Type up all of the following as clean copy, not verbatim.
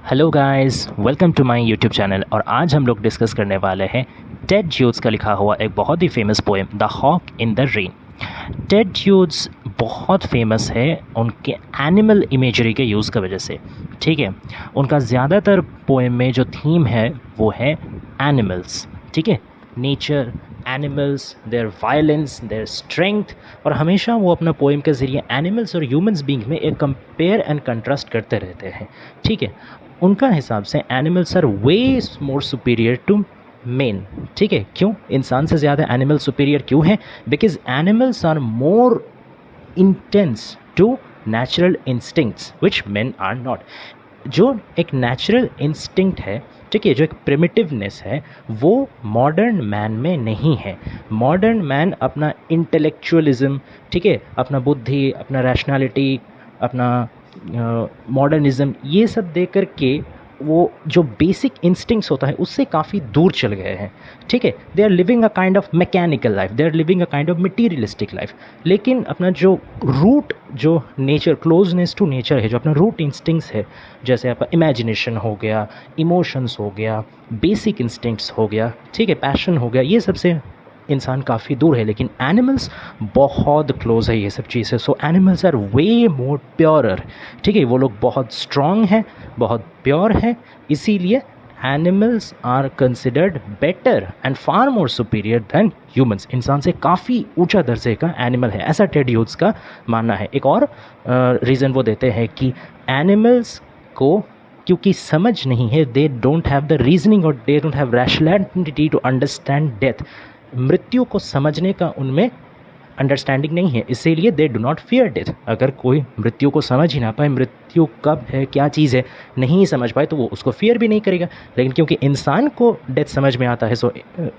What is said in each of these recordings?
Hello guys, welcome to my YouTube channel. और आज हम लोग डिस्कस करने वाले हैं टेड ह्यूज का लिखा हुआ एक बहुत ही famous poem the hawk in the rain. Ted Hughes बहुत फेमस है उनके एनिमल इमेजरी के यूज़ की वजह से। ठीक है, उनका ज़्यादातर पोएम में जो थीम है वो है एनिमल्स। ठीक है, nature, animals, their violence, their strength. और हमेशा वो अपना पोएम के ज़रिए एनिमल्स और ह्यूमंस बीइंग में एक कंपेयर एंड कंट्रास्ट करते रहते हैं। ठीक है, उनका हिसाब से animals are way more superior to men. ठीक है, क्यों इंसान से ज़्यादा एनिमल सुपीरियर क्यों है? Because animals are more intense to natural instincts which men are not. जो एक नेचुरल इंस्टिंक्ट है, ठीक है, जो एक प्रिमिटिवनेस है, वो मॉडर्न मैन में नहीं है। मॉडर्न मैन अपना इंटेलेक्चुअलिज्म, ठीक है, अपना बुद्धि, अपना रैशनैलिटी, अपना मॉडर्निज्म, ये सब दे करके वो जो बेसिक इंस्टिंक्ट्स होता है उससे काफ़ी दूर चल गए हैं। ठीक है, they are living a kind of mechanical life, they are living a kind of materialistic life. लेकिन अपना जो रूट, जो नेचर, क्लोजनेस टू नेचर है, जो अपना रूट इंस्टिंक्ट्स है, जैसे आपका इमेजिनेशन हो गया, इमोशंस हो गया, बेसिक इंस्टिंक्ट्स हो गया, ठीक है, पैशन हो गया, ये सबसे इंसान काफ़ी दूर है। लेकिन एनिमल्स बहुत क्लोज है ये सब चीज़ें। सो animals are way more purer. ठीक है, वो लोग बहुत स्ट्रॉन्ग हैं, बहुत प्योर हैं, इसीलिए animals are considered better and far more superior than humans. इंसान से काफ़ी ऊंचा दर्जे का एनिमल है, ऐसा टेड ह्यूज का मानना है। एक और रीज़न वो देते हैं कि एनिमल्स को क्योंकि समझ नहीं है, they don't have the reasoning और they don't have rationality to understand death. मृत्यु को समझने का उनमें अंडरस्टैंडिंग नहीं है, इसीलिए they do not fear death. अगर कोई मृत्यु को समझ ही ना पाए, मृत्यु कब है, क्या चीज़ है, नहीं समझ पाए, तो वो उसको फियर भी नहीं करेगा। लेकिन क्योंकि इंसान को डेथ समझ में आता है, so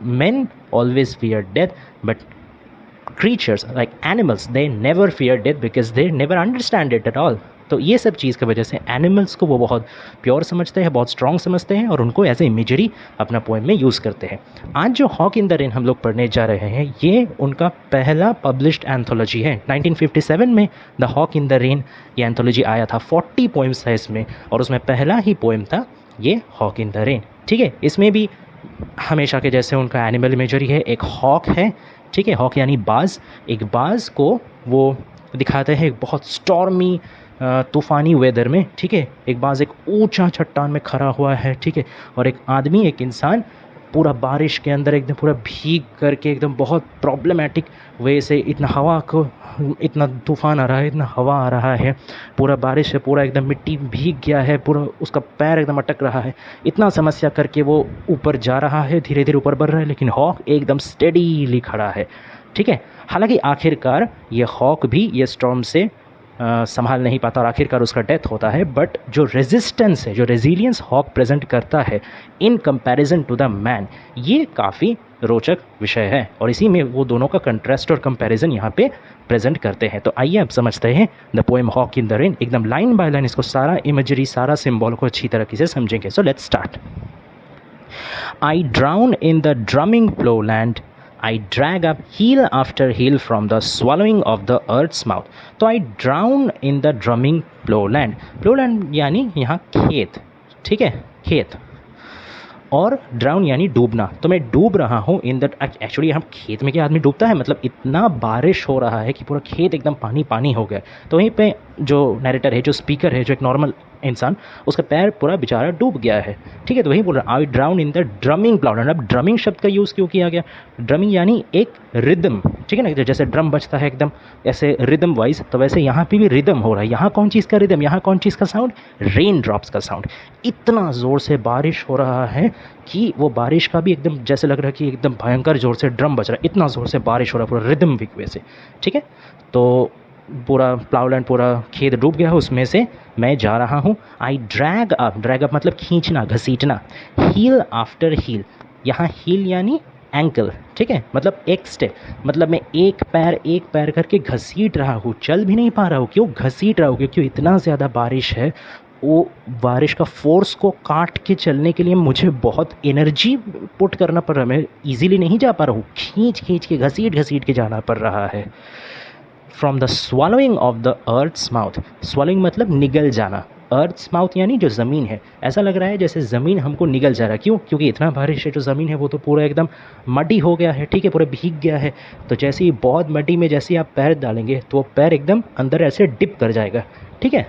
main always fear death, but creatures like animals, they never fear death because they never understand it at all. तो ये सब चीज़ की वजह से एनिमल्स को वो बहुत प्योर समझते हैं, बहुत स्ट्रॉन्ग समझते हैं, और उनको एज ए इमेजरी अपना पोएम में यूज़ करते हैं। आज जो हॉक इन द रेन हम लोग पढ़ने जा रहे हैं, ये उनका पहला पब्लिश्ड एंथोलॉजी है। 1957 में the hawk in the rain ये एंथोलॉजी आया था। 40 पोएम्स था इसमें, और उसमें पहला ही पोएम था ये हॉक इन द रेन। ठीक है, इसमें भी हमेशा के जैसे उनका एनिमल इमेजरी है। एक हॉक है, ठीक है, हॉक यानी बाज। एक बाज को वो दिखाते हैं एक बहुत स्टॉर्मी तूफ़ानी वेदर में। ठीक है, एक बाज एक ऊंचा चट्टान में खड़ा हुआ है, ठीक है, और एक आदमी, एक इंसान पूरा बारिश के अंदर एकदम पूरा भीग करके एकदम बहुत प्रॉब्लमेटिक वे से, इतना हवा को, इतना तूफ़ान आ रहा है, इतना हवा आ रहा है, पूरा बारिश है, पूरा एकदम मिट्टी भीग गया है, पूरा उसका पैर एकदम अटक रहा है, इतना समस्या करके वो ऊपर जा रहा है, धीरे धीरे ऊपर बढ़ रहा है, लेकिन हॉक एकदम स्टेडीली खड़ा है। ठीक है, हालांकि आखिरकार ये हॉक भी ये स्टॉर्म से संभाल नहीं पाता और आखिरकार उसका डेथ होता है। बट जो रेजिस्टेंस है, जो रेजिलियंस हॉक प्रेजेंट करता है in comparison to the man, ये काफ़ी रोचक विषय है, और इसी में वो दोनों का कंट्रास्ट और कंपैरिजन यहाँ पे प्रेजेंट करते हैं। तो आइए अब समझते हैं the poem hawk in the rain, एकदम लाइन बाय लाइन इसको सारा इमेजरी, सारा सिंबल को अच्छी तरीके से समझेंगे। So let's start. I drown in the drumming ploughland, I drag up heel after heel from the swallowing of the earth's mouth. तो I drown in the drumming plowland. Plowland यानी यहाँ खेत, ठीक है, खेत, और ड्राउन यानी डूबना। तो मैं डूब रहा हूँ इन द, एक्चुअली यहाँ खेत में क्या आदमी डूबता है, मतलब इतना बारिश हो रहा है कि पूरा खेत एकदम पानी पानी हो गया। तो वहीं पे जो नैरेटर है, जो स्पीकर है, जो एक नॉर्मल इंसान, उसका पैर पूरा बेचारा डूब गया है। ठीक है, तो वही बोल रहा, I drown in the drumming ploughed. अब ड्रमिंग शब्द का यूज़ क्यों किया गया? ड्रमिंग यानी एक रिदम, ठीक है ना, जैसे ड्रम बजता है एकदम ऐसे रिदम वाइज, तो वैसे यहाँ पे भी रिदम हो रहा है। यहाँ कौन चीज़ का रिदम, यहाँ कौन चीज़ का साउंड? रेन ड्रॉप्स का साउंड। इतना ज़ोर से बारिश हो रहा है कि वो बारिश का भी एकदम जैसे लग रहा है कि एकदम भयंकर ज़ोर से ड्रम बज रहा है, इतना ज़ोर से बारिश हो रहा है, पूरा रिदम विक वे से। ठीक है, तो पूरा प्लाउलैंड, पूरा खेत डूब गया है, उसमें से मैं जा रहा हूँ। आई ड्रैग अप, ड्रैग अप मतलब खींचना, घसीटना। हील आफ्टर हील, यहाँ हील यानी एंकल, ठीक है, मतलब एक स्टेप, मतलब मैं एक पैर करके घसीट रहा हूँ, चल भी नहीं पा रहा हूँ। क्यों घसीट रहा हूँ? क्योंकि इतना ज़्यादा बारिश है, वो बारिश का फोर्स को काट के चलने के लिए मुझे बहुत एनर्जी पुट करना पड़ रहा है, मैं ईजिली नहीं जा पा रहा हूँ, खींच के घसीट के जाना पड़ रहा है। From the swallowing of the earth's mouth, swallowing मतलब निगल जाना, अर्थ्स माउथ यानी जो ज़मीन है, ऐसा लग रहा है जैसे ज़मीन हमको निगल जा रहा है। क्यों? क्योंकि इतना बारिश है, जो ज़मीन है वो तो पूरा एकदम मडी हो गया है, ठीक है, पूरा भीग गया है। तो जैसे ही बहुत मडी में जैसे ही आप पैर डालेंगे तो वो पैर एकदम अंदर ऐसे डिप कर जाएगा, ठीक है,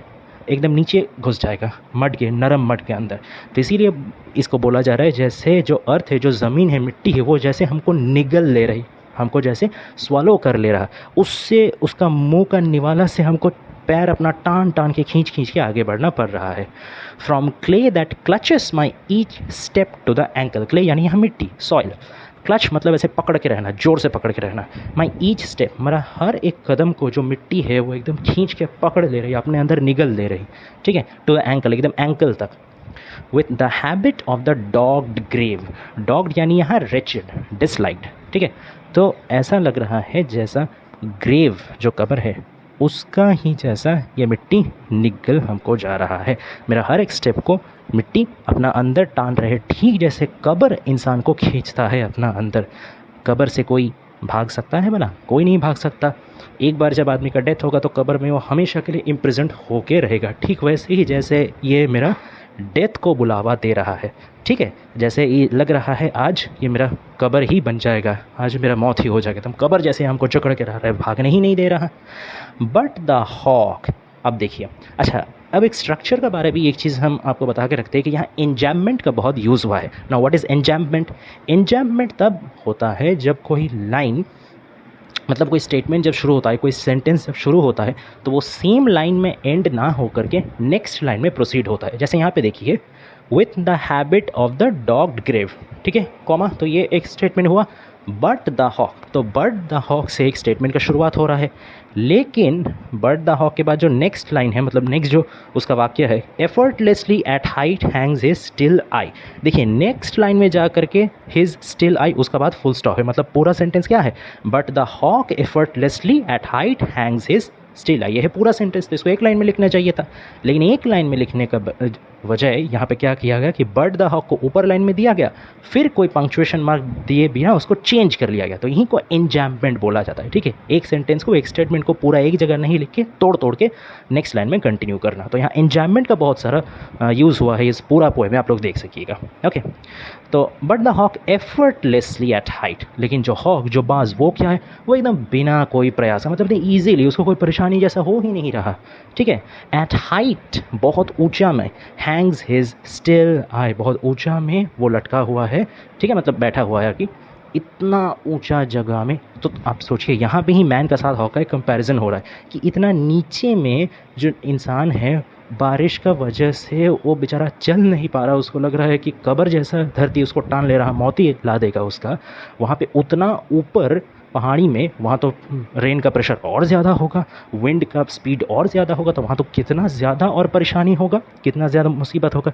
एकदम नीचे घुस जाएगा मड के, नरम मड के अंदर। तो इसीलिए इसको बोला जा रहा है जैसे जो अर्थ है, जो ज़मीन है, मिट्टी है, वो जैसे हमको निगल ले रही, हमको जैसे स्वालो कर ले रहा, उससे उसका मुंह का निवाला से हमको पैर अपना टान टान के खींच खींच के आगे बढ़ना पड़ रहा है। From clay that clutches my each step to the ankle, clay यानी यहाँ मिट्टी, सॉइल, क्लच मतलब ऐसे पकड़ के रहना, जोर से पकड़ के रहना। माई ईच स्टेप, मेरा हर एक कदम को जो मिट्टी है वो एकदम खींच के पकड़ ले रही, अपने अंदर निगल ले रही, ठीक है, टू द एंकल, एकदम एंकल तक। With the habit of the dogged grave, dogged यानी यहाँ रेचेड, डिसलाइक्ड, ठीक है। तो ऐसा लग रहा है जैसा ग्रेव जो कब्र है उसका ही जैसा ये मिट्टी निगल हमको जा रहा है। मेरा हर एक स्टेप को मिट्टी अपना अंदर टान रहे, ठीक जैसे कब्र इंसान को खींचता है अपना अंदर। कब्र से कोई भाग सकता है भला? कोई नहीं भाग सकता। एक बार जब आदमी का डेथ होगा तो कब्र में वो हमेशा के लिए इम्प्रिजेंट होके रहेगा। ठीक वैसे ही जैसे ये मेरा डेथ को बुलावा दे रहा है, ठीक है, जैसे ये लग रहा है आज ये मेरा कब्र ही बन जाएगा, आज मेरा मौत ही हो जाएगा, तो कब्र जैसे हमको जकड़ के रह रहा है, भागने ही नहीं दे रहा। बट द हॉक, अब देखिए, अच्छा अब एक स्ट्रक्चर के बारे में एक चीज़ हम आपको बता के रखते हैं कि यहाँ एन्जैम्पमेंट का बहुत यूज़ हुआ है। Now what is enjambment? Enjambment तब होता है जब कोई लाइन, मतलब कोई स्टेटमेंट जब शुरू होता है, कोई सेंटेंस जब शुरू होता है तो वो सेम लाइन में एंड ना हो करके नेक्स्ट लाइन में प्रोसीड होता है। जैसे यहाँ पे देखिए, with the habit of the dogged grave, ठीक है, कॉमा, तो ये एक स्टेटमेंट हुआ। बट द हॉक, तो बट द हॉक से एक स्टेटमेंट का शुरुआत हो रहा है, लेकिन बट द हॉक के बाद जो नेक्स्ट लाइन है, मतलब नेक्स्ट जो उसका वाक्य है, effortlessly at height hangs his still eye. देखिए नेक्स्ट लाइन में जा करके हिज स्टिल आई, उसका बाद फुल स्टॉप है, मतलब पूरा सेंटेंस क्या है? But the hawk effortlessly at height hangs his still eye. यह है पूरा सेंटेंस, तो इसको एक लाइन में लिखना चाहिए था, लेकिन एक लाइन में लिखने का वजह यहाँ पे क्या किया गया कि बट द हॉक को ऊपर लाइन में दिया गया, फिर कोई पंक्चुएशन मार्क दिए बिना उसको चेंज कर लिया गया, तो यहीं को एन्जैम्पमेंट बोला जाता है, ठीक है। एक सेंटेंस को, एक स्टेटमेंट को पूरा एक जगह नहीं लिख के तोड़ तोड़ के नेक्स्ट लाइन में कंटिन्यू करना। तो यहाँ एन्जैम्पमेंट का बहुत सारा यूज़ हुआ है इस पूरा पोएम में, आप लोग देख सकिएगा, ओके। तो but the hawk effortlessly at height, लेकिन जो हॉक, जो बाज, वो क्या है? वो एकदम बिना कोई प्रयास, मतलब नहीं, ईजीली, उसको कोई परेशानी जैसा हो ही नहीं रहा, ठीक है। एट हाइट, बहुत ऊंचा में, हैंग्स हिज स्टिल आई, बहुत ऊंचा में वो लटका हुआ है, ठीक है, मतलब बैठा हुआ है कि इतना ऊंचा जगह में। तो आप सोचिए यहाँ पे ही मैन का साथ हॉक का एक कंपैरिजन हो रहा है कि इतना नीचे में जो इंसान है, बारिश का वजह से वो बेचारा चल नहीं पा रहा, उसको लग रहा है कि कब्र जैसा धरती उसको टान ले रहा, मौत ही ला देगा उसका। वहाँ पे उतना ऊपर पहाड़ी में, वहाँ तो रेन का प्रेशर और ज़्यादा होगा, विंड का स्पीड और ज़्यादा होगा, तो वहाँ तो कितना ज़्यादा और परेशानी होगा, कितना ज़्यादा मुसीबत होगा।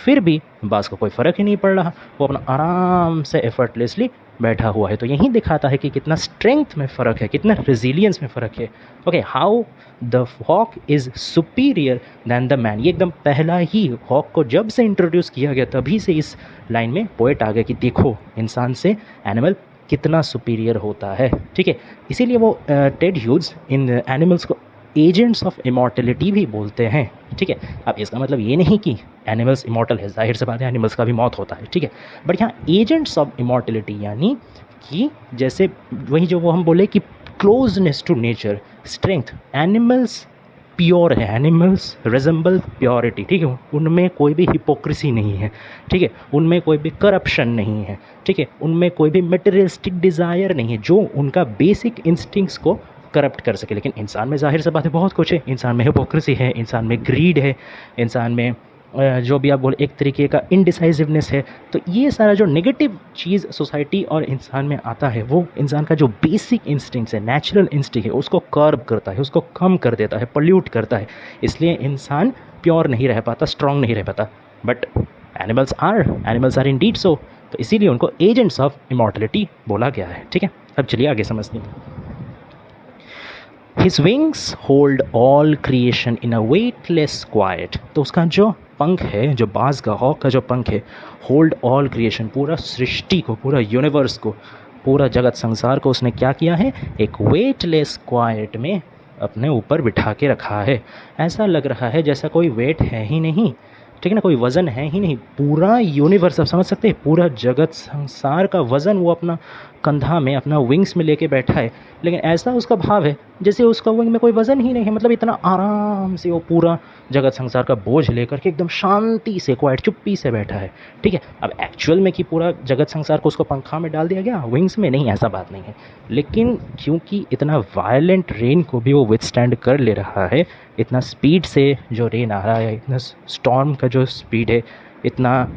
फिर भी बास को कोई फ़र्क ही नहीं पड़ रहा, वो अपना आराम से एफर्टलेसली बैठा हुआ है। तो यही दिखाता है कि कितना स्ट्रेंथ में फ़र्क है, कितना रेजिलियंस में फ़र्क है। Okay, how the hawk is superior than the man, ये एकदम पहला ही हॉक को जब से इंट्रोड्यूस किया गया तभी से इस लाइन में पोएट आ गया कि देखो इंसान से एनिमल कितना सुपीरियर होता है, ठीक है। इसीलिए वो टेड ह्यूज इन एनिमल्स को एजेंट्स ऑफ इमॉर्टलिटी भी बोलते हैं, ठीक है। अब इसका मतलब ये नहीं कि एनिमल्स इमॉर्टल है, जाहिर से बात है एनिमल्स का भी मौत होता है, ठीक है, बट यहाँ एजेंट्स ऑफ इमॉर्टलिटी यानी कि जैसे वही जो वो हम बोले कि closeness to nature, strength, animals pure है, एनिमल्स रिजेंबल प्योरिटी, ठीक है, उनमें कोई भी हिपोक्रेसी नहीं है, ठीक है, उनमें कोई भी करप्शन नहीं है, ठीक है, उनमें कोई भी मटेरियलिस्टिक डिज़ायर नहीं है जो उनका बेसिक इंस्टिंक्ट्स को करप्ट कर सके। लेकिन इंसान में जाहिर सी बात है बहुत कुछ है, इंसान में हिपोक्रेसी है, इंसान में ग्रीड है, इंसान में जो भी आप बोले एक तरीके का इनडिसाइसिवनेस है। तो ये सारा जो नेगेटिव चीज़ सोसाइटी और इंसान में आता है वो इंसान का जो बेसिक इंस्टिंक्ट्स है, नेचुरल इंस्टिंक्ट है, उसको कर्ब करता है, उसको कम कर देता है, पोल्यूट करता है। इसलिए इंसान प्योर नहीं रह पाता, स्ट्रांग नहीं रह पाता। बट एनिमल्स आर इंडीड सो, तो इसीलिए उनको एजेंट्स ऑफ इमॉर्टलिटी बोला गया है, ठीक है। अब चलिए आगे समझते हैं। His wings hold all creation in a weightless quiet, तो उसका जो पंख है, जो बाज का, हॉक का जो पंख है, होल्ड ऑल क्रिएशन, पूरा सृष्टि को, पूरा यूनिवर्स को, पूरा जगत संसार को उसने क्या किया है? एक वेटलेस क्वाइट में अपने ऊपर बिठा के रखा है। ऐसा लग रहा है जैसा कोई वेट है ही नहीं, ठीक है ना, कोई वज़न है ही नहीं। पूरा यूनिवर्स, आप समझ सकते हैं, पूरा जगत संसार का वज़न वो अपना कंधा में, अपना विंग्स में लेके बैठा है, लेकिन ऐसा उसका भाव है जैसे उसका विंग में कोई वज़न ही नहीं है। मतलब इतना आराम से वो पूरा जगत संसार का बोझ लेकर के एकदम शांति से, क्वाइट, चुप्पी से बैठा है, ठीक है। अब एक्चुअल में कि पूरा जगत संसार को उसको पंखा में डाल दिया गया विंग्स में, नहीं, ऐसा बात नहीं है। लेकिन क्योंकि इतना वायलेंट रेन को भी वो विथस्टैंड कर ले रहा है, इतना स्पीड से जो रेन आ रहा है, इतना स्टॉर्म का जो स्पीड है, इतना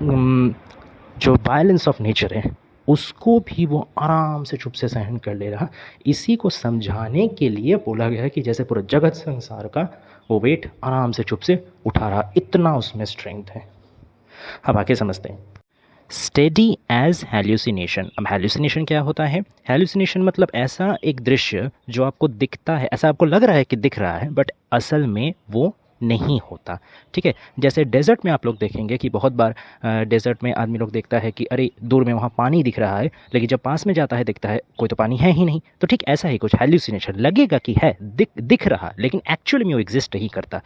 जो वायलेंस ऑफ नेचर है, उसको भी वो आराम से चुप से सहन कर ले रहा। इसी को समझाने के लिए बोला गया है कि जैसे पूरा जगत संसार का वो वेट आराम से चुप से उठा रहा, इतना उसमें स्ट्रेंथ है। अब आगे समझते हैं। Steady as hallucination. अब हेल्यूसिनेशन क्या होता है? हेल्यूसिनेशन मतलब ऐसा एक दृश्य जो आपको दिखता है, ऐसा आपको लग रहा है कि दिख रहा है, बट असल में वो नहीं होता, ठीक है। जैसे डेजर्ट में आप लोग देखेंगे कि बहुत बार डेजर्ट में आदमी लोग देखता है कि अरे दूर में वहाँ पानी दिख रहा है, लेकिन जब पास में जाता है दिखता है कोई तो पानी है ही नहीं। तो ठीक ऐसा ही कुछ हेल्यूसिनेशन, लगेगा कि है, दिख रहा, लेकिन एक्चुअली में वो एग्जिस्ट नहीं करता।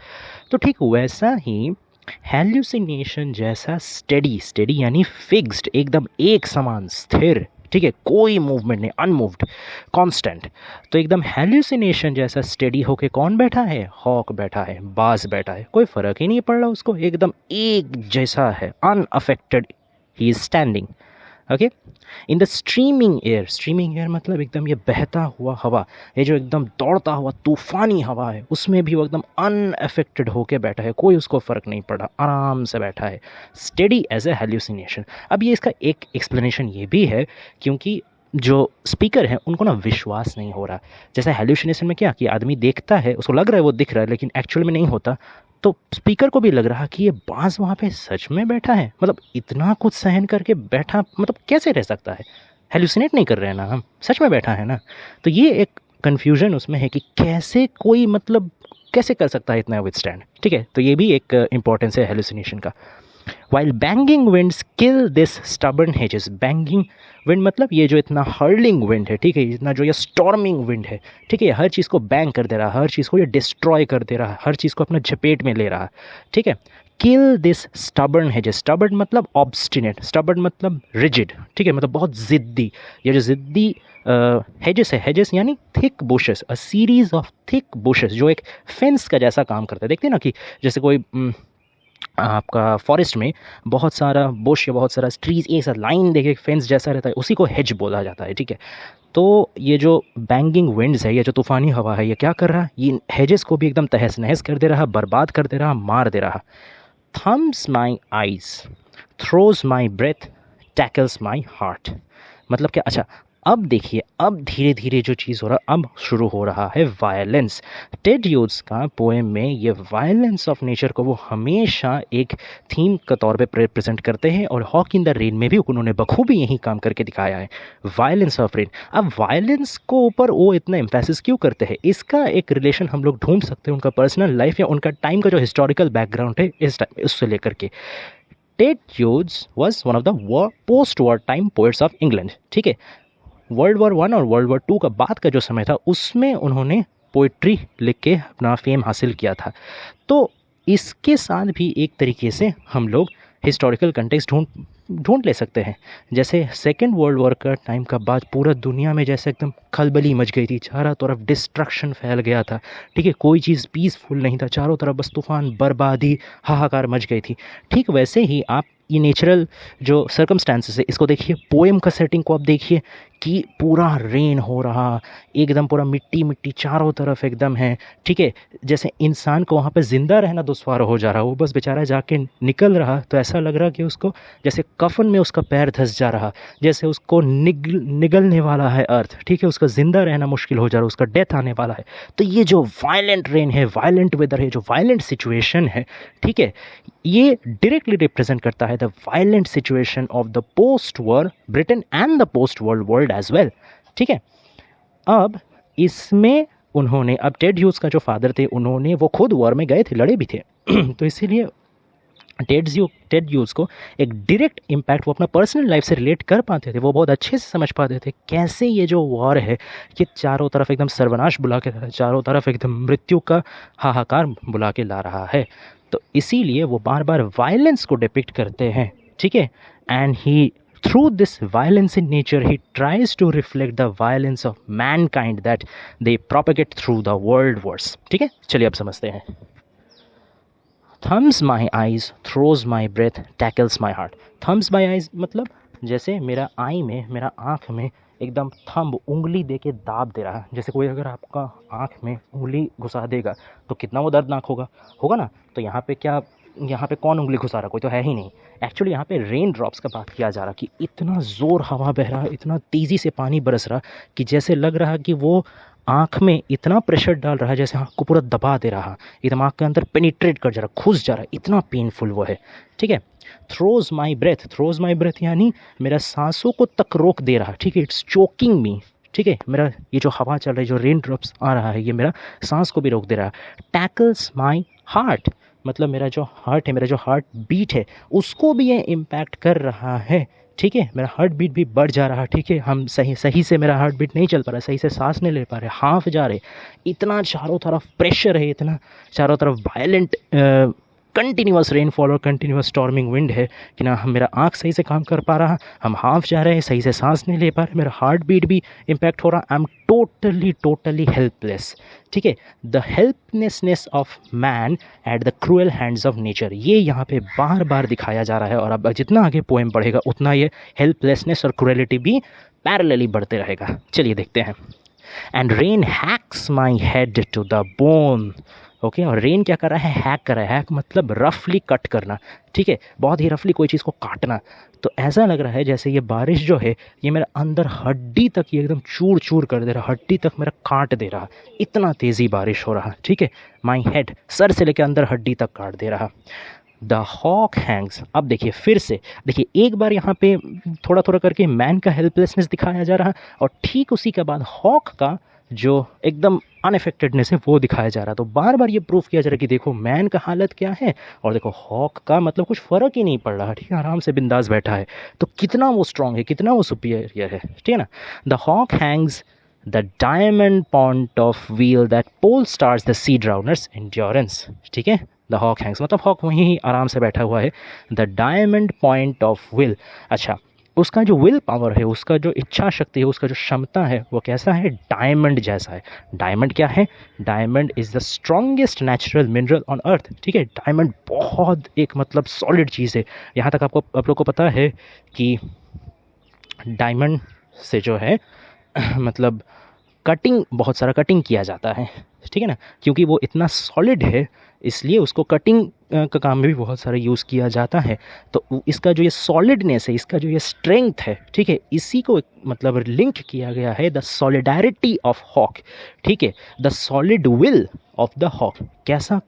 तो ठीक वैसा ही हेल्यूसिनेशन जैसा स्टेडी यानी फिक्स्ड, एकदम एक समान स्थिर, ठीक है, कोई मूवमेंट नहीं, अनमूव्ड, कांस्टेंट। तो एकदम हेल्यूसिनेशन जैसा स्टेडी होके कौन बैठा है? हॉक बैठा है, बाज बैठा है, कोई फर्क ही नहीं पड़ रहा उसको, एकदम एक जैसा है, unaffected, he is standing. Okay, in the streaming air मतलब एकदम ये बहता हुआ हवा, ये जो एकदम दौड़ता हुआ तूफानी हवा है, उसमें भी वो एकदम अनअफेक्टेड होके बैठा है, कोई उसको फ़र्क नहीं पड़ा, आराम से बैठा है, स्टेडी एज ए हेल्यूसिनेशन। अब ये इसका एक एक्सप्लेनेशन ये भी है क्योंकि जो स्पीकर है उनको ना विश्वास नहीं हो रहा। जैसे हेल्यूसिनेशन में क्या कि आदमी देखता है, उसको लग रहा है वो दिख रहा है, लेकिन एक्चुअल में नहीं होता। तो स्पीकर को भी लग रहा कि ये बाँस वहाँ पे सच में बैठा है, मतलब इतना कुछ सहन करके बैठा, मतलब कैसे रह सकता है? हेल्यूसिनेट नहीं कर रहे हैं ना हम, सच में बैठा है ना। तो ये एक कन्फ्यूजन उसमें है कि कैसे कोई, मतलब कैसे कर सकता है इतना विथस्टैंड, ठीक है। तो ये भी एक इम्पॉर्टेंस है हेल्यूसिनेशन का। While banging winds kill this stubborn hedges, banging wind मतलब ये जो इतना hurling wind है, ठीक है, इतना जो ये storming wind है, ठीक है, ये हर चीज़ को बैंग कर दे रहा है, हर चीज़ को ये डिस्ट्रॉय कर दे रहा है, हर चीज़ को अपना झपेट में ले रहा है, ठीक है। किल दिस stubborn hedges, stubborn मतलब obstinate, stubborn मतलब rigid, ठीक है, मतलब बहुत ज़िद्दी। ये जो ज़िद्दी hedges है, hedges यानी thick bushes, a series of thick bushes, जो एक फेंस का जैसा काम करता है। देखते हैं ना कि जैसे कोई आपका फॉरेस्ट में बहुत सारा बुश या बहुत सारा ट्रीज एक साथ लाइन देके फेंस जैसा रहता है, उसी को हेज बोला जाता है, ठीक है। तो ये जो बैंगिंग विंड्स है, ये जो तूफ़ानी हवा है, ये क्या कर रहा है? ये हेजेस को भी एकदम तहस नहस कर दे रहा, बर्बाद कर दे रहा, मार दे रहा। Thumbs my eyes, throws my breath, tackles my heart. मतलब क्या? अच्छा, अब देखिए, अब धीरे धीरे जो चीज़ हो रहा, अब शुरू हो रहा है वायलेंस। टेड ह्यूज का पोएम में ये वायलेंस ऑफ नेचर को वो हमेशा एक थीम के तौर पे रिप्रेजेंट करते हैं, और हॉक इन द रेन में भी उन्होंने बखूबी यही काम करके दिखाया है, वायलेंस ऑफ रेन। अब वायलेंस को ऊपर वो इतना एम्फेसिस क्यों करते हैं? इसका एक रिलेशन हम लोग ढूंढ सकते हैं उनका पर्सनल लाइफ या उनका टाइम का जो हिस्टोरिकल बैकग्राउंड है इस टाइम, उससे लेकर के। Ted Hughes was one of the post war time poets of England, ठीक है। वर्ल्ड वॉर 1 और वर्ल्ड वॉर 2 का बाद का जो समय था, उसमें उन्होंने पोइट्री लिख के अपना फेम हासिल किया था। तो इसके साथ भी एक तरीके से हम लोग हिस्टोरिकल कंटेक्स्ट ढूंढ ले सकते हैं। जैसे सेकेंड वर्ल्ड वॉर का टाइम का बाद पूरा दुनिया में जैसे एकदम खलबली मच गई थी, चारों तरफ डिस्ट्रक्शन फैल गया था, ठीक है, कोई चीज़ पीसफुल नहीं था, चारों तरफ बस तूफान, बर्बादी, हाहाकार मच गई थी। ठीक वैसे ही आप ये नेचुरल जो सर्कमस्टांसेस है, इसको देखिए, पोएम का सेटिंग को आप देखिए कि पूरा रेन हो रहा, एकदम पूरा मिट्टी मिट्टी चारों तरफ एकदम है, ठीक है। जैसे इंसान को वहाँ पे ज़िंदा रहना दुश्वार हो जा रहा, वो बस बेचारा जाके निकल रहा, तो ऐसा लग रहा कि उसको जैसे कफन में उसका पैर धंस जा रहा, जैसे उसको निगलने वाला है अर्थ, ठीक है, उसका ज़िंदा रहना मुश्किल हो जा रहा, उसका डेथ आने वाला है। तो ये जो वायलेंट रेन है, वायलेंट वेदर है, जो वायलेंट सिचुएशन है, ठीक है, ये डायरेक्टली रिप्रेजेंट करता है the violent situation of the post war Britain and the post world world as well, ठीक है। अब इसमें उन्होंने, अब टेड ह्यूज का जो फादर थे, उन्होंने, वो खुद वॉर में गए थे, लड़े भी थे तो इसीलिए टेड ह्यूज को एक डायरेक्ट इम्पैक्ट वो अपना पर्सनल लाइफ से रिलेट कर पाते थे, वो बहुत अच्छे से समझ पाते थे कैसे ये जो वॉर है ये चारों तरफ एकदम सर्वनाश बुला के, चारों तरफ एकदम मृत्यु का हाहाकार बुला के ला रहा है। तो इसीलिए वो बार बार वायलेंस को डिपिक्ट करते हैं, ठीक है। And he through this violence in nature he tries to reflect the violence of mankind that they propagate through the world wars, ठीक है। चलिए अब समझते हैं। Thumbs my eyes, throws my breath, tackles my heart. Thumbs my eyes मतलब जैसे मेरा आई में, मेरा आँख में एकदम थंब उंगली दे के दाब दे रहा है। जैसे कोई अगर आपका आँख में उंगली घुसा देगा तो कितना वो दर्दनाक होगा ना। तो यहाँ पे क्या, यहाँ पे कौन उंगली घुसा रहा, कोई तो है ही नहीं। एक्चुअली यहाँ पे रेन ड्रॉप्स का बात किया जा रहा कि इतना ज़ोर हवा बह रहा, इतना तेज़ी से पानी बरस रहा कि जैसे लग रहा कि वो आँख में इतना प्रेशर डाल रहा है, जैसे आँख को पूरा दबा दे रहा, एकदम आँख के अंदर पेनिट्रेट कर जा रहा, घुस जा रहा, इतना पेनफुल वो है, ठीक है। थ्रोज माई ब्रेथ यानी मेरा सांसों को तक रोक दे रहा, ठीक है। इट्स चोकिंग मी, ठीक है। मेरा ये जो हवा चल रही है, जो रेन ड्रॉप्स आ रहा है, ये मेरा सांस को भी रोक दे रहा है। टैकल्स माई हार्ट मतलब मेरा जो हार्ट है, मेरा जो हार्ट बीट है, उसको भी ये इम्पैक्ट कर रहा है, ठीक है। मेरा हार्ट बीट भी बढ़ जा रहा, ठीक है। हम सही से मेरा हार्ट बीट नहीं चल पा रहा, सही से सांस नहीं ले पा रहे, हाफ जा रहे, इतना चारों तरफ प्रेशर है, इतना चारों तरफ वायलेंट कंटिन्यूअस रेनफॉल और कंटिन्यूअस स्टॉर्मिंग विंड है कि ना हम, मेरा आँख सही से काम कर पा रहा, हम हाफ जा रहे हैं, सही से सांस नहीं ले पा रहे, मेरा हार्ट बीट भी इम्पैक्ट हो रहा, आई एम टोटली हेल्पलेस, ठीक है। The helplessness of man at the cruel hands of nature, ये यहाँ पे बार बार दिखाया जा रहा है। और अब जितना आगे पोएम बढ़ेगा उतना ये हेल्पलेसनेस और क्रूएलिटी भी पैरेलली बढ़ते रहेगा। चलिए देखते हैं। And rain hacks my head to the bone, okay. और रेन क्या कर रहा है, हैक कर रहा है। हैक मतलब रफली कट करना, ठीक है, बहुत ही रफली कोई चीज़ को काटना। तो ऐसा लग रहा है जैसे ये बारिश जो है ये मेरा अंदर हड्डी तक ये एकदम चूर चूर कर दे रहा, हड्डी तक मेरा काट दे रहा, इतना तेज़ी बारिश हो रहा, ठीक है। माई हेड सर से लेकर अंदर हड्डी तक काट दे रहा। द हॉक हैंग्स, अब देखिए फिर से देखिए, एक बार यहाँ पे थोड़ा थोड़ा करके मैन का हेल्पलेसनेस दिखाया जा रहा और ठीक उसी के बाद हॉक का जो एकदम अनएफेक्टेडनेस है वो दिखाया जा रहा। तो बार बार ये प्रूफ किया जा रहा है कि देखो मैन का हालत क्या है और देखो हॉक का मतलब कुछ फ़र्क ही नहीं पड़ रहा, ठीक है, आराम से बिंदास बैठा है। तो कितना वो स्ट्रॉन्ग है, कितना वो सुपीरियर है, ठीक है ना। The hawk hangs the diamond point of will that polestars the sea drowner's endurance, ठीक है। द हॉक हैंग्स मतलब हॉक वहीं आराम से बैठा हुआ है। The diamond point of will, अच्छा उसका जो विल पावर है, उसका जो इच्छा शक्ति है, उसका जो क्षमता है वो कैसा है, डायमंड जैसा है। डायमंड क्या है, diamond is the strongest natural mineral on earth, ठीक है। डायमंड बहुत एक मतलब सॉलिड चीज़ है। यहाँ तक आप लोग को पता है कि डायमंड से जो है मतलब कटिंग, बहुत सारा कटिंग किया जाता है, ठीक है ना, क्योंकि वो इतना सॉलिड है इसलिए उसको कटिंग का काम में भी बहुत सारा यूज़ किया जाता है। तो इसका जो ये सॉलिडनेस है, इसका जो ये स्ट्रेंथ है, ठीक है, इसी को मतलब लिंक किया गया है द सॉलिडारिटी ऑफ हॉक, ठीक है। The solid will of the hawk, कैसा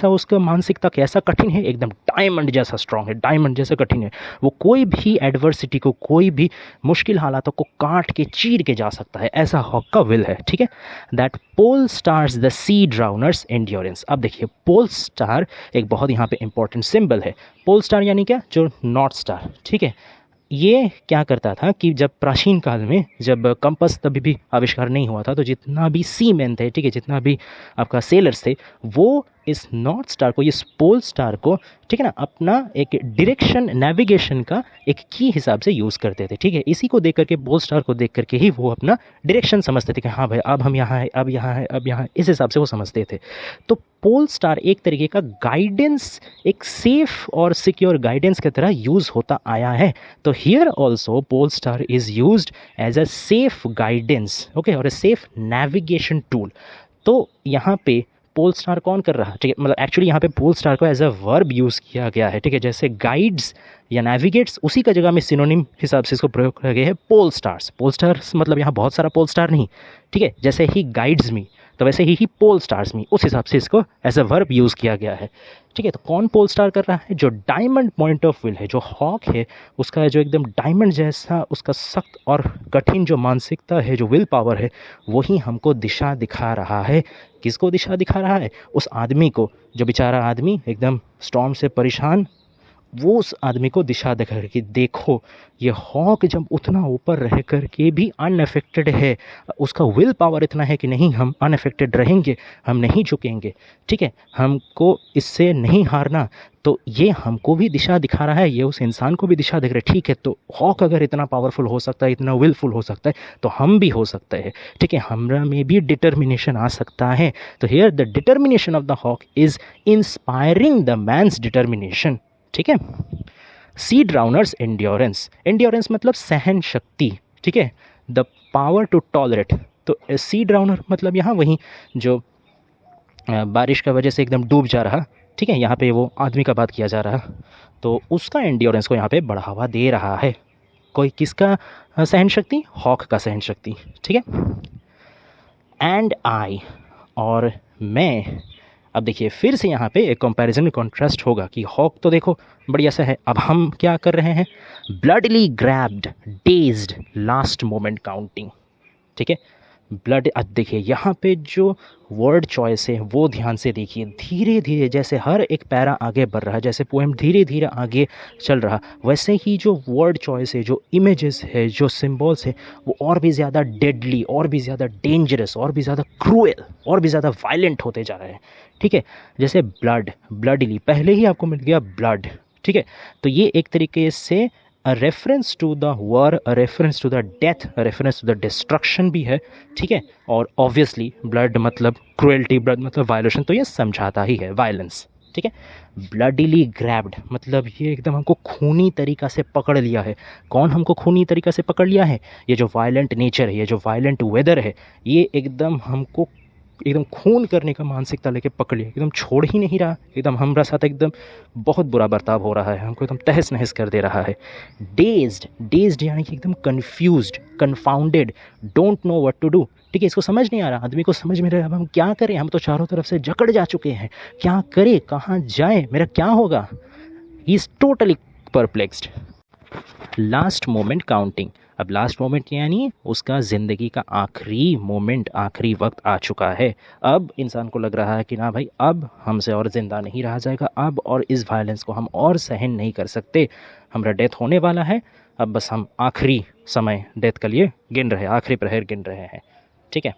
उसका मानसिकता कैसा कठिन है, एकदम डायमंड जैसा स्ट्रांग है, डायमंड जैसा कठिन है। वो कोई भी एडवर्सिटी को, कोई भी मुश्किल हालातों को काट के चीर के जा सकता है, ऐसा हॉक का विल है, ठीक है। That polestars the sea drowner's endurance, अब देखिए पोल स्टार एक बहुत यहाँ पे इंपॉर्टेंट सिंबल है। पोल स्टार यानी क्या, जो नॉर्थ स्टार, ठीक है। ये क्या करता था कि जब प्राचीन काल में, जब कंपास तभी भी आविष्कार नहीं हुआ था, तो जितना भी सी मैन थे, ठीक है, जितना भी आपका सेलर्स थे, वो इस नॉर्थ स्टार को, इस पोल स्टार को, ठीक है ना, अपना एक डायरेक्शन नेविगेशन का एक की हिसाब से यूज़ करते थे, ठीक है। इसी को देख करके, पोल स्टार को देख करके ही वो अपना डायरेक्शन समझते थे कि हाँ भाई अब हम यहाँ है, अब यहाँ है, अब यहाँ है, इस हिसाब से वो समझते थे। तो पोल स्टार एक तरीके का गाइडेंस, एक सेफ और सिक्योर गाइडेंस की तरह यूज़ होता आया है। तो here also pole star is used as a safe guidance, okay, और अ सेफ नेविगेशन टूल। तो यहाँ पे पोल स्टार कौन कर रहा है, ठीक है, मतलब एक्चुअली यहाँ पे पोल स्टार को एज अ वर्ब यूज़ किया गया है, ठीक है। जैसे गाइड्स या नेविगेट्स, उसी का जगह में सिनोनिम हिसाब से इसको प्रयोग किया गया है पोल स्टार्स। पोल स्टार्स मतलब यहाँ बहुत सारा पोल स्टार नहीं, ठीक है। जैसे ही गाइड्स मी, तो वैसे ही पोल स्टार्स में उस हिसाब से इसको एज अ वर्ब यूज़ किया गया है। ठीक है, तो कौन पोल स्टार कर रहा है? जो डायमंड पॉइंट ऑफ विल है, जो हॉक है, उसका जो एकदम डायमंड जैसा उसका सख्त और कठिन जो मानसिकता है, जो विल पावर है, वही हमको दिशा दिखा रहा है। किसको दिशा दिखा रहा है? उस आदमी को, जो बेचारा आदमी एकदम स्टॉर्म से परेशान, वो उस आदमी को दिशा दिखा कि देखो ये हॉक जब उतना ऊपर रह कर के भी अनअफेक्टेड है, उसका विल पावर इतना है कि नहीं, हम अनअफेक्टेड रहेंगे, हम नहीं झुकेंगे। ठीक है, हमको इससे नहीं हारना। तो ये हमको भी दिशा दिखा रहा है, ये उस इंसान को भी दिशा दिख रहा है। ठीक है, तो हॉक अगर इतना पावरफुल हो सकता है, इतना विलफुल हो सकता है, तो हम भी हो सकते हैं। ठीक है, हमरा में भी डिटर्मिनेशन आ सकता है। तो here the determination of the hawk is inspiring the man's determination. ठीक है, सी ड्राउनर्स एंड्योरेंस, एंड्योरेंस मतलब सहन शक्ति। ठीक है, द पावर टू टॉलरेट। तो सी ड्राउनर मतलब यहाँ वही जो बारिश का वजह से एकदम डूब जा रहा। ठीक है, यहाँ पे वो आदमी का बात किया जा रहा, तो उसका एंड्योरेंस को यहाँ पे बढ़ावा दे रहा है। कोई किसका सहन शक्ति? हॉक का सहन शक्ति। ठीक है, एंड आई, और मैं। अब देखिए फिर से यहाँ पे एक कंपैरिजन कॉन्ट्रास्ट होगा कि हॉक तो देखो बढ़िया सा है, अब हम क्या कर रहे हैं? Bloodily grabbed, dazed, last moment counting. ठीक है, ब्लड। अब देखिए यहाँ पे जो वर्ड चॉइस है वो ध्यान से देखिए, धीरे धीरे जैसे हर एक पैरा आगे बढ़ रहा, जैसे पोएम धीरे धीरे आगे चल रहा, वैसे ही जो वर्ड चॉइस है, जो इमेजेस है, जो सिंबल्स है, वो और भी ज़्यादा डेडली, और भी ज़्यादा डेंजरस, और भी ज़्यादा क्रूएल, और भी ज़्यादा वायलेंट होते जा रहे हैं। ठीक है, जैसे ब्लड, ब्लडली, पहले ही आपको मिल गया ब्लड। ठीक है, तो ये एक तरीके से a reference to the war, a reference to the death, a reference to the destruction भी है। ठीक है, और obviously blood मतलब cruelty, blood मतलब violation, तो ये समझाता ही है violence। ठीक है, bloodily grabbed मतलब ये एकदम हमको खूनी तरीक़ा से पकड़ लिया है। कौन हमको खूनी तरीक़ा से पकड़ लिया है? ये जो वायलेंट नेचर है, ये जो वायलेंट वेदर है, ये एकदम हमको एकदम खून करने का मानसिकता लेके पकड़ लिया, एकदम छोड़ ही नहीं रहा, एकदम हमारा साथ एकदम बहुत बुरा बर्ताव हो रहा है, हमको एकदम तहस नहस कर दे रहा है। डेज्ड, डेज्ड यानी कि एकदम confused, confounded, don't know what to do. ठीक है, इसको समझ नहीं आ रहा, आदमी को समझ में रहा अब हम क्या करें, हम तो चारों तरफ से जकड़ जा चुके हैं, क्या करें, कहाँ जाए, मेरा क्या होगा? He is totally perplexed. Last moment counting. अब लास्ट मोमेंट यानी उसका ज़िंदगी का आखिरी मोमेंट, आखिरी वक्त आ चुका है। अब इंसान को लग रहा है कि ना भाई, अब हमसे और ज़िंदा नहीं रहा जाएगा, अब और इस वायलेंस को हम और सहन नहीं कर सकते, हमारा डेथ होने वाला है, अब बस हम आखिरी समय डेथ के लिए गिन रहे हैं, आखिरी प्रहर गिन रहे हैं। ठीक है,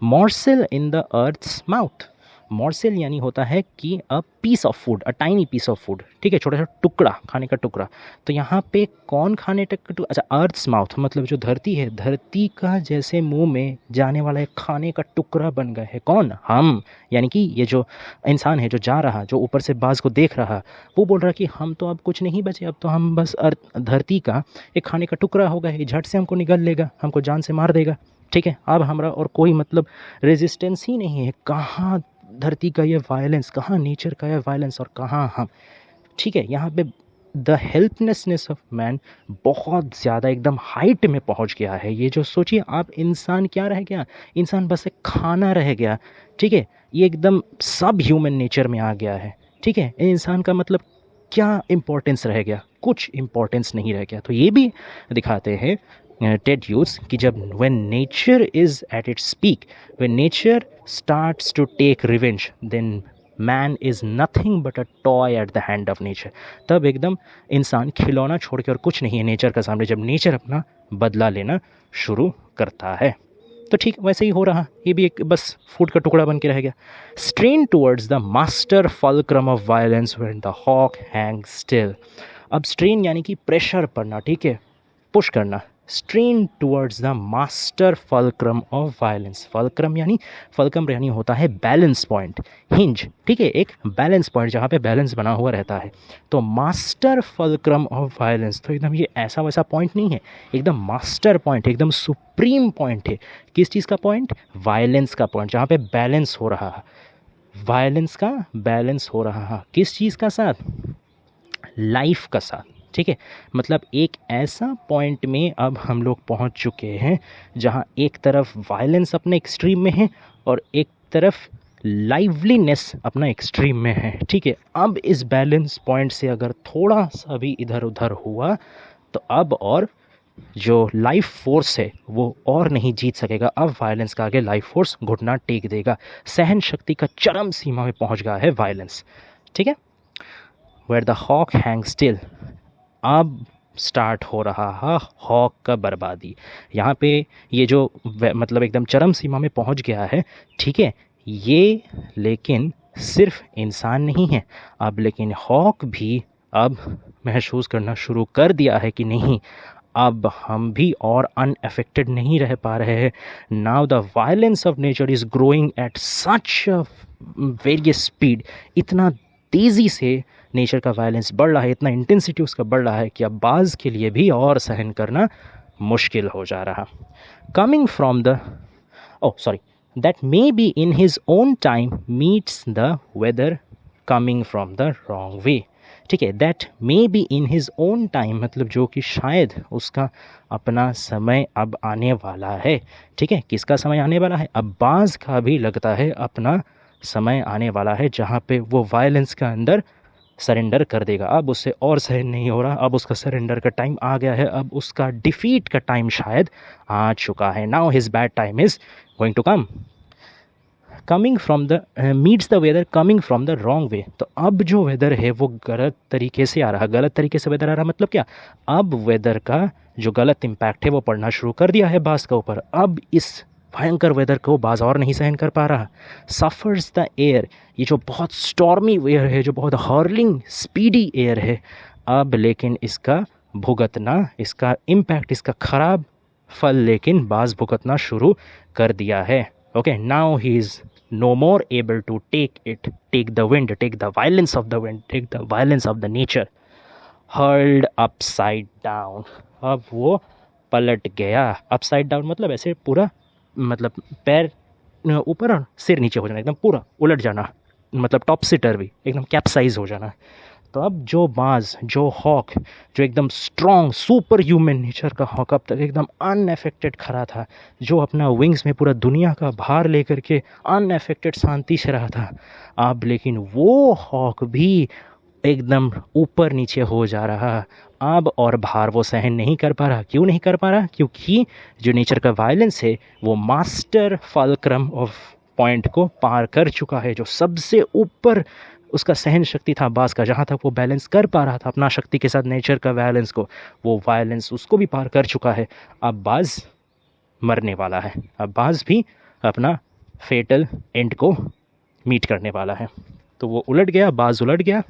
morsel in the earth's mouth. Morsel यानी होता है कि a piece of food, a tiny piece of food. ठीक है, छोटा छोटा टुकड़ा, खाने का टुकड़ा। तो यहाँ पे कौन खाने का टुकड़ा? अच्छा, अर्थ्स माउथ मतलब जो धरती है, धरती का जैसे मुंह में जाने वाला एक खाने का टुकड़ा बन गए है। कौन? हम, यानी कि ये जो इंसान है, जो जा रहा, जो ऊपर से बाज को देख रहा, वो बोल रहा कि हम तो अब कुछ नहीं बचे, अब तो हम बस धरती का एक खाने का टुकड़ा हो गए, झट से हमको निगल लेगा, हमको जान से मार देगा। ठीक है, अब हमारा और कोई मतलब रेजिस्टेंस ही नहीं है। कहाँ धरती का ये वायलेंस, कहाँ नेचर का ये वायलेंस, और कहाँ हम। ठीक है, यहाँ पे द हेल्पलेसनेस ऑफ मैन बहुत ज़्यादा एकदम हाइट में पहुँच गया है। ये जो सोचिए आप, इंसान क्या रह गया? इंसान बस एक खाना रह गया। ठीक है, ये एकदम सब ह्यूमन नेचर में आ गया है। ठीक है, इंसान का मतलब क्या इम्पोर्टेंस रह गया? कुछ इम्पोर्टेंस नहीं रह गया। तो ये भी दिखाते हैं टेड ह्यूज कि जब when nature is at its peak, when nature starts to take revenge, then man is nothing but a toy at the hand of nature। तब एकदम इंसान खिलौना छोड़ के और कुछ नहीं है नेचर का सामने, जब नेचर अपना बदला लेना शुरू करता है। तो ठीक वैसे ही हो रहा, ये भी एक बस फूड का टुकड़ा बन के रह गया। Strain towards the master fulcrum of violence when the hawk hang still. अब स्ट्रेन यानी कि प्रेशर पड़ना, ठीक है, पुश करना। Strain towards the master fulcrum of violence. Fulcrum यानी होता है बैलेंस पॉइंट, हिंज। ठीक है, एक बैलेंस पॉइंट जहाँ पे बैलेंस बना हुआ रहता है। तो मास्टर फल्क्रम ऑफ वायलेंस, तो एकदम ये ऐसा वैसा पॉइंट नहीं है, एकदम मास्टर पॉइंट, एकदम सुप्रीम पॉइंट है। किस चीज़ का पॉइंट? वायलेंस का पॉइंट, जहाँ पे बैलेंस हो रहा है, वायलेंस का बैलेंस हो रहा है। किस चीज़ का साथ? लाइफ का साथ। ठीक है, मतलब एक ऐसा पॉइंट में अब हम लोग पहुंच चुके हैं जहां एक तरफ वायलेंस अपने एक्सट्रीम में है और एक तरफ लाइवलीनेस अपना एक्सट्रीम में है, ठीक है। अब इस बैलेंस पॉइंट से अगर थोड़ा सा भी इधर उधर हुआ तो अब और जो लाइफ फोर्स है वो और नहीं जीत सकेगा। अब वायलेंस का आगे लाइफ फोर्स घुटना टेक देगा। सहन शक्ति का चरम सीमा में पहुंच गया है वायलेंस, ठीक है। Where the hawk hang still, अब स्टार्ट हो रहा है हॉक का बर्बादी। यहाँ पे ये जो मतलब एकदम चरम सीमा में पहुंच गया है, ठीक है। ये लेकिन सिर्फ इंसान नहीं है अब, लेकिन हॉक भी अब महसूस करना शुरू कर दिया है कि नहीं, अब हम भी और अनअफेक्टेड नहीं रह पा रहे हैं। Now the violence of nature is growing at such various speed, इतना तेज़ी से नेचर का वायलेंस बढ़ रहा है, इतना इंटेंसिटी उसका बढ़ रहा है कि अब बाज़ के लिए भी और सहन करना मुश्किल हो जा रहा। Coming from the that may be in his own time meets the weather coming from the wrong way, ठीक है। that may be in his own time मतलब जो कि शायद उसका अपना समय अब आने वाला है, ठीक है। किसका समय आने वाला है? अब बाज़ का भी लगता है अपना समय आने वाला है जहाँ पे वो वायलेंस का अंदर सरेंडर कर देगा। अब उससे और सहन नहीं हो रहा, अब उसका सरेंडर का टाइम आ गया है, अब उसका डिफीट का टाइम शायद आ चुका है। Now his bad time is going to come. Coming from the meets the weather coming from the wrong way, तो अब जो वेदर है वो गलत तरीके से आ रहा। गलत तरीके से वेदर आ रहा मतलब क्या? अब वेदर का जो गलत इम्पैक्ट है वो पड़ना शुरू कर दिया है बाज़ का ऊपर। अब इस भयंकर वेदर को बाज़ और नहीं सहन कर पा रहा। सफ़र्स द एयर, ये जो बहुत स्टॉर्मी एयर है, जो बहुत हर्लिंग स्पीडी एयर है, अब लेकिन इसका भुगतना, इसका इम्पैक्ट, इसका ख़राब फल लेकिन बाज़ भुगतना शुरू कर दिया है। Okay, now he is no more able to take the wind, take the violence of the wind, take the violence of the nature, hurled upside down। अब वो पलट गया। अपसाइड डाउन मतलब ऐसे पूरा, मतलब पैर ऊपर और सिर नीचे हो जाना, एकदम पूरा उलट जाना, मतलब टॉप सिटर भी एकदम कैप्साइज हो जाना। तो अब जो बाज़, जो हॉक, जो एकदम स्ट्रॉन्ग सुपर ह्यूमन नेचर का हॉक अब तक एकदम अनअफेक्टेड खड़ा था, जो अपना विंग्स में पूरा दुनिया का भार लेकर के अनअफेक्टेड शांति से रहा था, अब लेकिन वो हॉक भी एकदम ऊपर नीचे हो जा रहा। अब और भार वो सहन नहीं कर पा रहा। क्यों नहीं कर पा रहा? क्योंकि जो नेचर का वायलेंस है वो मास्टर फलक्रम ऑफ पॉइंट को पार कर चुका है। जो सबसे ऊपर उसका सहन शक्ति था बाज़ का, जहाँ तक वो बैलेंस कर पा रहा था अपना शक्ति के साथ नेचर का वायलेंस को, वो वायलेंस उसको भी पार कर चुका है। अब बाज़ मरने वाला है, अब बाज़ भी अपना फेटल एंड को मीट करने वाला है। तो वो उलट गया, बाज़ उलट गया।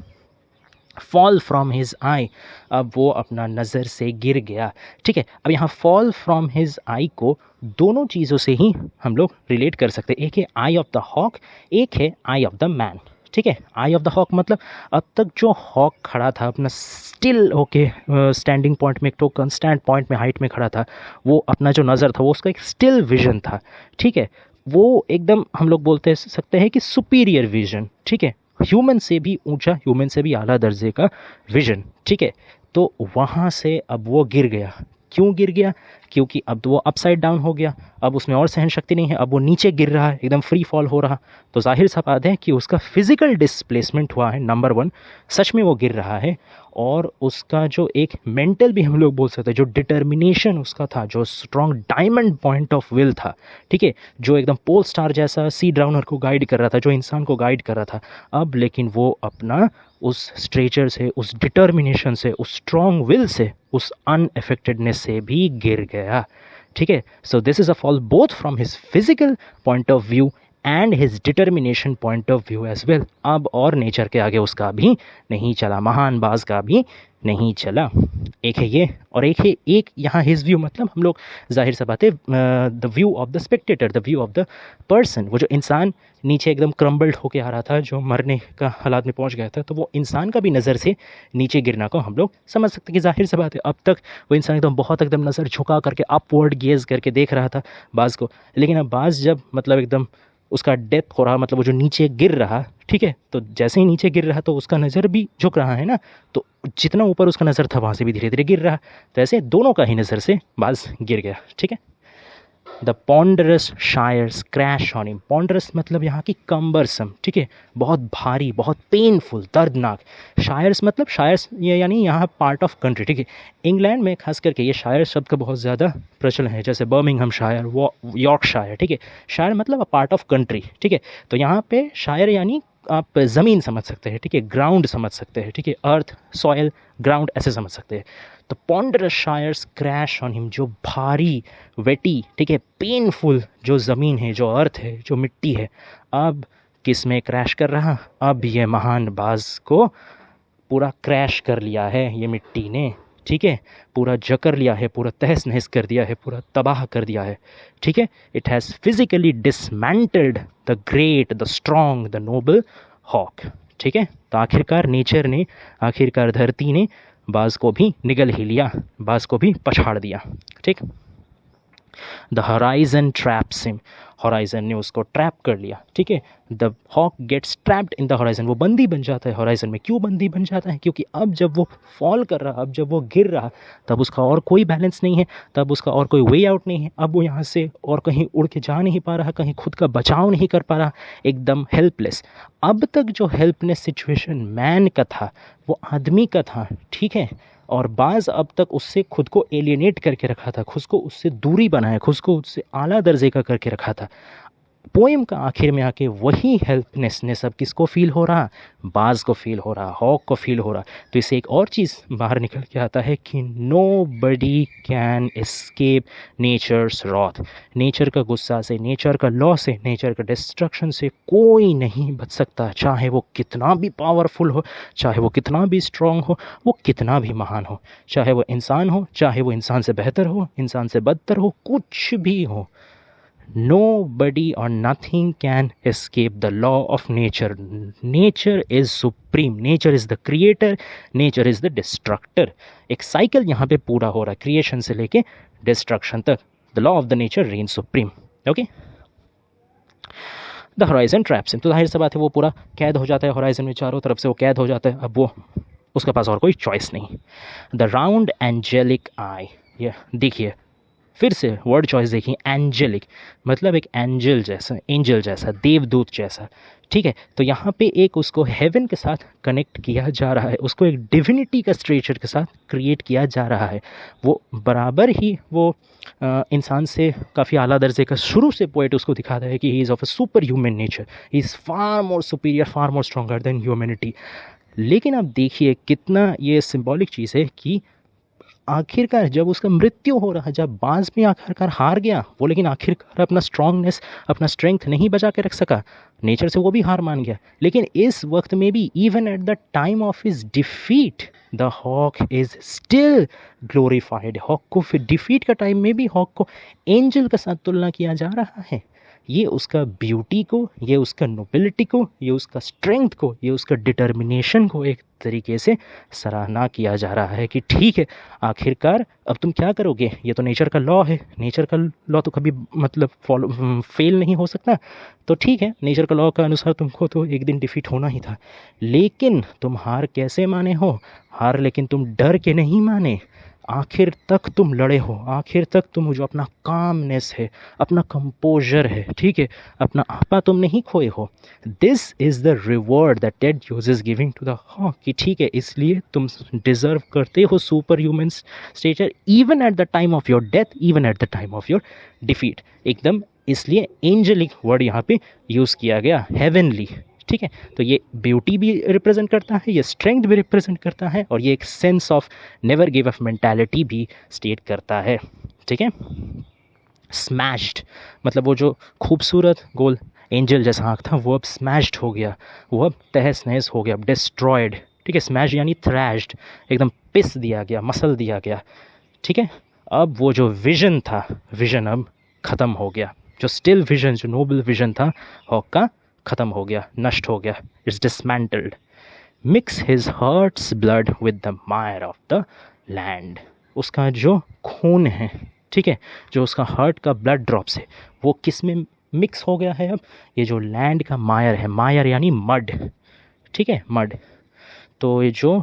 फॉल फ्रॉम हिज आई, अब वो अपना नज़र से गिर गया, ठीक है। अब यहाँ फॉल फ्रॉम हिज आई को दोनों चीज़ों से ही हम लोग रिलेट कर सकते हैं। एक है आई ऑफ द हॉक, एक है आई ऑफ द मैन, ठीक है। आई ऑफ द हॉक मतलब अब तक जो हॉक खड़ा था अपना स्टिल होके स्टैंडिंग पॉइंट में, एक तो कंस्टेंट पॉइंट में, हाइट में खड़ा था, वो अपना जो नज़र था वो उसका एक स्टिल विजन था, ठीक है। वो एकदम हम लोग बोलते सकते हैं कि सुपीरियर विजन, ठीक है, ह्यूमन से भी ऊंचा, ह्यूमन से भी आला दर्जे का विजन, ठीक है। तो वहाँ से अब वो गिर गया। क्यों गिर गया? क्योंकि अब तो वो अपसाइड डाउन हो गया, अब उसमें और सहन शक्ति नहीं है, अब वो नीचे गिर रहा है, एकदम फ्री फॉल हो रहा। तो जाहिर सा बात है कि उसका फिजिकल डिस्प्लेसमेंट हुआ है, नंबर 1, सच में वो गिर रहा है। और उसका जो एक मेंटल भी हम लोग बोल सकते हैं, जो डिटर्मिनेशन उसका था, जो strong diamond point of will था, ठीक है, जो एकदम पोल स्टार जैसा सी ड्राउनर को गाइड कर रहा था, जो इंसान को गाइड कर रहा था, अब लेकिन वो अपना उस स्ट्रेचर से, उस डिटर्मिनेशन से, उस स्ट्रॉन्ग विल से, उस अनएफेक्टेडनेस से भी गिर गया, ठीक है। So this is a fall both from his physical point of view and his determination point of view as well. अब और नेचर के आगे उसका भी नहीं चला, महान बाज़ का भी नहीं चला। एक है ये, और एक है एक यहाँ हिज व्यू, मतलब हम लोग जाहिर सा बात है the view of the Spectator, the view of the person. वो जो इंसान नीचे एकदम क्रम्बल्ड होके आ रहा था, जो मरने का हालात में पहुंच गया था, तो वो इंसान का भी नज़र से नीचे गिरना को हम लोग समझ सकते हैं कि जाहिर सा बात है अब तक वो इंसान एकदम बहुत एकदम नज़र झुका करके अपवर्ड गेज करके देख रहा था बाज़ को। लेकिन अब बाज़ जब मतलब एकदम उसका डेथ हो रहा, मतलब वो जो नीचे गिर रहा, ठीक है, तो जैसे ही नीचे गिर रहा तो उसका नज़र भी झुक रहा है ना, तो जितना ऊपर उसका नज़र था वहाँ से भी धीरे धीरे गिर रहा। तो ऐसे दोनों का ही नज़र से बाज़ गिर गया, ठीक है। The ponderous shires crash on him. Ponderous मतलब यहाँ की कम्बरसम, ठीक है, बहुत भारी, बहुत पेनफुल, दर्दनाक। शायर्स मतलब शायर्स ये यानी यहाँ पार्ट ऑफ कंट्री, ठीक है। इंग्लैंड में खास करके ये शायर शब्द का बहुत ज़्यादा प्रचलन है, जैसे बर्मिंघम शायर, वो यॉर्कशायर, ठीक है। शायर मतलब अ पार्ट ऑफ कंट्री, ठीक है। तो यहाँ पे शायर यानी आप ज़मीन समझ सकते हैं, ठीक है, ग्राउंड समझ सकते हैं, ठीक है, अर्थ, सॉयल, ग्राउंड ऐसे समझ सकते हैं। तो पॉन्डरस शायर्स क्रैश ऑन हिम, जो भारी, वेटी, ठीक है, पेनफुल जो ज़मीन है, जो अर्थ है, जो मिट्टी है, अब किस में क्रैश कर रहा? अब ये महान बाज को पूरा क्रैश कर लिया है ये मिट्टी ने, ठीक है, पूरा जकर लिया है, पूरा तहस नहस कर दिया है, पूरा तबाह कर दिया है, ठीक है। It has physically dismantled the great, the strong, the noble hawk, ठीक है। तो आखिरकार नेचर ने, आखिरकार धरती ने बाज को भी निगल ही लिया, बाज को भी पछाड़ दिया, ठीक। The horizon traps him, horizon ने उसको ट्रैप कर लिया, ठीक है। The hawk gets trapped in the horizon, वो बंदी बन जाता है हॉराइजन में। क्यों बंदी बन जाता है? क्योंकि अब जब वो फॉल कर रहा, अब जब वो गिर रहा, तब उसका और कोई बैलेंस नहीं है, तब उसका और कोई वे आउट नहीं है। अब वो यहाँ से और कहीं उड़ के जा नहीं पा रहा, कहीं खुद का बचाव नहीं कर पा रहा, एकदम हेल्पलेस। अब तक जो हेल्पलेस सिचुएशन मैन का था, वो आदमी का था, ठीक है। और बाज़ अब तक उससे खुद को एलियनेट करके रखा था, खुद को उससे दूरी बनाया, खुद को उससे आला दर्जे का करके रखा था। पोएम का आखिर में आके वही हेल्पनेसनेस अब किसको फील हो रहा? बाज़ को फील हो रहा, हॉक को फील हो रहा। तो इससे एक और चीज़ बाहर निकल के आता है कि nobody can escape nature's wrath. Nature का गुस्सा से, नेचर का लॉ से, नेचर का डिस्ट्रक्शन से कोई नहीं बच सकता, चाहे वो कितना भी पावरफुल हो, चाहे वो कितना भी स्ट्रांग हो, वो कितना भी महान हो, चाहे वो इंसान हो, चाहे वो इंसान से बेहतर हो, इंसान से बदतर हो, कुछ भी हो। Nobody or nothing can escape the law of nature. Nature is supreme. Nature is the creator. Nature is the destructor. एक साइकिल यहाँ पे पूरा हो रहा है, क्रिएशन से लेके डिस्ट्रक्शन तक. The law of the nature reigns supreme. Okay? The horizon traps him. तो जाहिर सी बात है वो पूरा कैद हो जाता है होराइजन में, चारों तरफ से वो कैद हो जाता है। अब वो उसके पास और कोई चॉइस नहीं। द राउंड एंजेलिक आई, ये देखिए फिर से वर्ड चॉइस देखिए, एंजेलिक मतलब एक एंजल जैसा, एंजल जैसा, देवदूत जैसा, ठीक है। तो यहाँ पे एक उसको हेवन के साथ कनेक्ट किया जा रहा है, उसको एक डिविनिटी का स्ट्रेचर के साथ क्रिएट किया जा रहा है। वो बराबर ही वो इंसान से काफ़ी आला दर्जे का, शुरू से पोएट उसको दिखाता है कि he is of a super human nature, he is far more superior, far more stronger than humanity. लेकिन अब देखिए कितना ये सिंबॉलिक चीज़ है कि आखिरकार जब उसका मृत्यु हो रहा है, जब बाज में आखिरकार हार गया वो, लेकिन आखिरकार अपना स्ट्रांगनेस, अपना स्ट्रेंथ नहीं बचा के रख सका, नेचर से वो भी हार मान गया। लेकिन इस वक्त में भी, even at the time of his defeat, the hawk is still glorified. Hawk को फिर डिफीट का टाइम में भी हॉक को एंजल के साथ तुलना किया जा रहा है। ये उसका ब्यूटी को, ये उसका नोबिलिटी को, ये उसका स्ट्रेंथ को, ये उसका डिटर्मिनेशन को एक तरीके से सराहना किया जा रहा है कि ठीक है, आखिरकार अब तुम क्या करोगे, ये तो नेचर का लॉ है, नेचर का लॉ तो कभी मतलब फेल नहीं हो सकता। तो ठीक है, नेचर का लॉ का अनुसार तुमको तो एक दिन डिफीट होना ही था, लेकिन तुम हार कैसे माने हो? हार लेकिन तुम डर के नहीं माने, आखिर तक तुम लड़े हो, आखिर तक तुम जो अपना कामनेस है, अपना कंपोजर है, ठीक है, अपना आपा तुम नहीं खोए हो। This is the reward that Ted Hughes is giving to the hawk, कि ठीक है, इसलिए तुम डिजर्व करते हो super human stature even at the time of your death, even at the time of your defeat. एकदम इसलिए एंजेलिक वर्ड यहाँ पे यूज़ किया गया, हेवनली, ठीक है। तो ये ब्यूटी भी रिप्रेजेंट करता है, ये स्ट्रेंथ भी रिप्रेजेंट करता है, और ये एक sense of never give up mentality भी स्टेट करता है, ठीक है। स्मैश्ड मतलब वो जो खूबसूरत गोल एंजल जैसा आँख था वो अब स्मैश्ड हो गया, वो अब तहस नहस हो गया, अब डिस्ट्रॉयड, ठीक है। स्मैश यानी थ्रैश्ड, एकदम पिस दिया गया, मसल दिया गया, ठीक है। अब वो जो विजन था, विजन अब ख़त्म हो गया, जो स्टिल विजन, जो नोबल विजन था हॉक का, ख़त्म हो गया, नष्ट हो गया, it's dismantled. Mix his hearts blood with the Mayar of the land, उसका जो खून है, ठीक है, जो उसका हार्ट का ब्लड ड्रॉप्स है, वो किस में मिक्स हो गया है? अब ये जो लैंड का मायर है, मायर यानी मड, ठीक है, मड। तो ये जो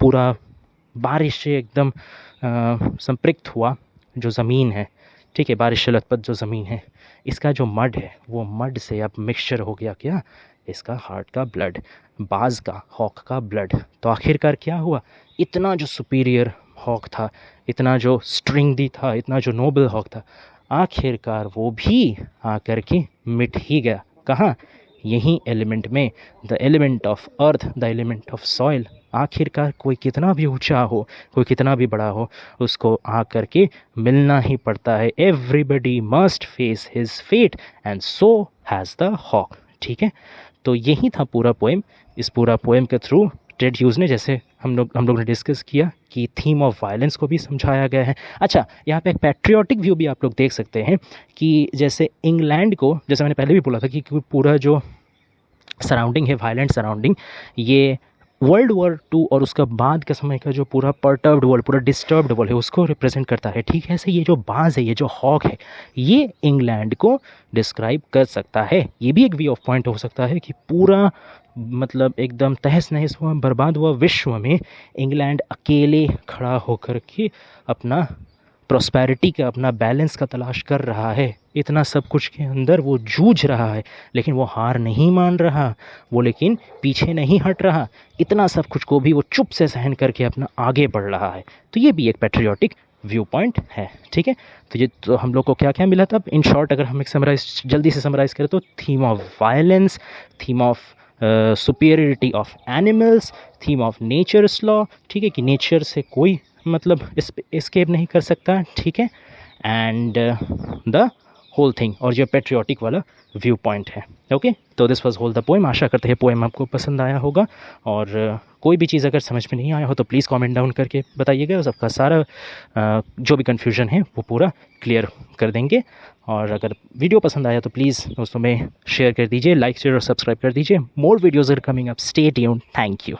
पूरा बारिश से एकदम संपृक्त हुआ जो ज़मीन है, ठीक है, बारिश से लथपथ जो ज़मीन है, इसका जो मड है वो मड से अब मिक्सचर हो गया क्या, इसका हार्ट का ब्लड, बाज का, हॉक का ब्लड। तो आखिरकार क्या हुआ, इतना जो सुपीरियर हॉक था, इतना जो स्ट्रिंगडी था, इतना जो नोबल हॉक था, आखिरकार वो भी आकर के मिट ही गया। कहाँ, यही एलिमेंट में, the element of earth, the element of soil. आखिरकार कोई कितना भी ऊंचा हो, कोई कितना भी बड़ा हो, उसको आकर के मिलना ही पड़ता है। Everybody must face his fate and so has the hawk. ठीक है, तो यही था पूरा पोएम। इस पूरा पोएम के थ्रू टेड ह्यूज ने, जैसे हम लोग ने डिस्कस किया कि थीम ऑफ वायलेंस को भी समझाया गया है। अच्छा, यहाँ पे एक पैट्रियोटिक व्यू भी आप लोग देख सकते हैं कि जैसे इंग्लैंड को, जैसे मैंने पहले भी बोला था कि पूरा जो सराउंडिंग है, वायलेंट सराउंडिंग, ये वर्ल्ड वॉर 2 और उसका बाद का समय का जो पूरा पर्टर्ब्ड वर्ल्ड, पूरा डिस्टर्ब्ड वर्ल्ड है, उसको रिप्रेजेंट करता है। ठीक है, ऐसे ये जो बाज है, ये जो हॉक है, ये इंग्लैंड को डिस्क्राइब कर सकता है। ये भी एक व्यू ऑफ पॉइंट हो सकता है कि पूरा मतलब एकदम तहस नहस हुआ, बर्बाद हुआ विश्व में इंग्लैंड अकेले खड़ा होकर के अपना प्रॉस्पेरिटी का, अपना बैलेंस का तलाश कर रहा है। इतना सब कुछ के अंदर वो जूझ रहा है, लेकिन वो हार नहीं मान रहा, वो लेकिन पीछे नहीं हट रहा। इतना सब कुछ को भी वो चुप से सहन करके अपना आगे बढ़ रहा है। तो ये भी एक पैट्रियोटिक व्यू पॉइंट है। ठीक है, तो ये तो हम लोग को क्या क्या मिला था। इन शॉर्ट अगर हम एक जल्दी से समराइज़ करें तो theme of violence, theme of superiority of animals, theme of nature's law. ठीक है, कि नेचर से कोई मतलब एस्केप नहीं कर सकता। ठीक है, एंड द होल थिंग, और जो पेट्रियोटिक वाला व्यू पॉइंट है। ओके, तो this was whole the poem. आशा करते हैं पोएम आपको पसंद आया होगा, और कोई भी चीज़ अगर समझ में नहीं आया हो तो प्लीज़ कमेंट डाउन करके बताइएगा। सबका सारा जो भी कन्फ्यूजन है वो पूरा क्लियर कर देंगे। और अगर वीडियो पसंद आया तो प्लीज़ दोस्तों में शेयर कर दीजिए, लाइक शेयर और सब्सक्राइब कर दीजिए। More videos are coming up, stay tuned, thank you.